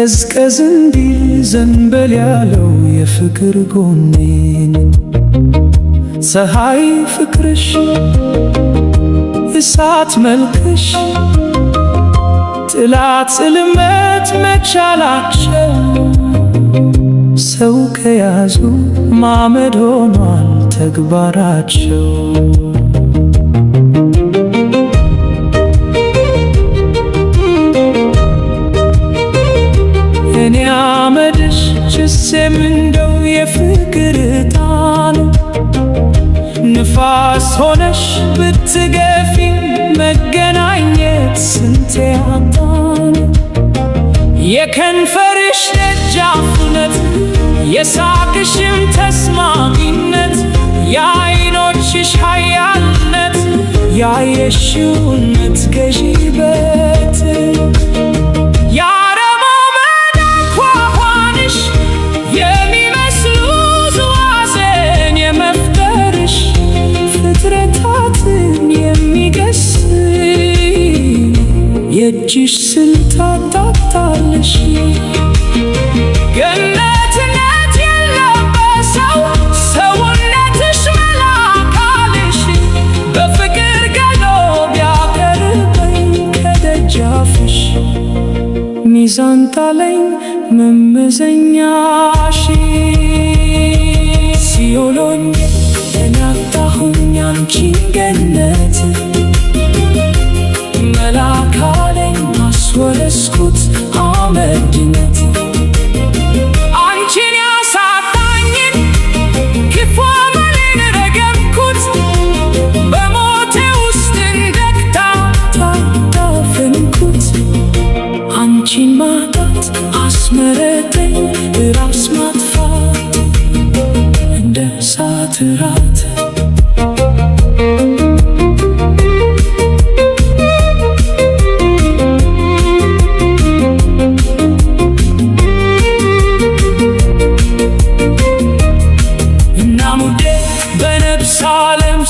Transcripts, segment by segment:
ቀዝቀዝ እንዲል ዘንበል ያለው የፍቅር ጎኔን ፀሐይ ፍቅርሽ እሳት መልክሽ ጥላ ጽልመት መቻላቸው ሰው ከያዙ ማመድ ሆኗል ተግባራቸው። እኔ አመድሽ ጭሴም እንደው የፍቅር ዕጣን ንፋስ ሆነሽ ብትገፊ መገናኘት ስንቴ አጣን። የከንፈርሽ ደጃፍነት የሳቅሽም ተስማሚነት የዓይኖችሽ ኃያልነት ያየሽውን ምትገዢበት የአረማመድ አኳኋንሽ የሚመስሉ ዝዋዘን የመፍጠርሽ ፍጥረታትን የሚገስ የእጅሽ ስልት አጣጣለሽ ገነትነት የለበሰው ሰውነትሽ መላካልሽ በፍቅር ገሎ ቢያቀርበኝ ከደጃፍሽ ሚዛን ጣለኝ መመዘኛሽ ሲኦሎኝ እናጣሁኝ አንቺን ገነት መላካለኝ አስወረስኩት አመድነት አንቺን ያሳጣኝን ክፉ አመሌን ረገምኩት በሞቴ ውስጥ እንደግታ ታዳፈንኩት አንቺን ማጣት አስመረጠኝ ራስ ማጥፋት እንደ እሳት እራት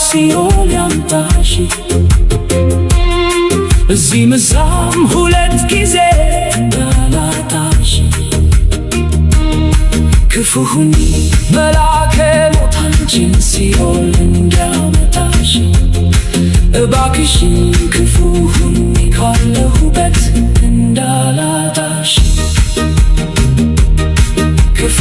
ሲኦል ያምጣሽ እዚህ ምዛም ሁለት ጊዜ እንዳላጣሽ ክፉ ሁኚ መልአከ ሞት አንቺን ሲኦል እንዳመጣሽ እባክሽን ክፉ ሁኚ ካለሁበት እንዳላጣሽ ክፉ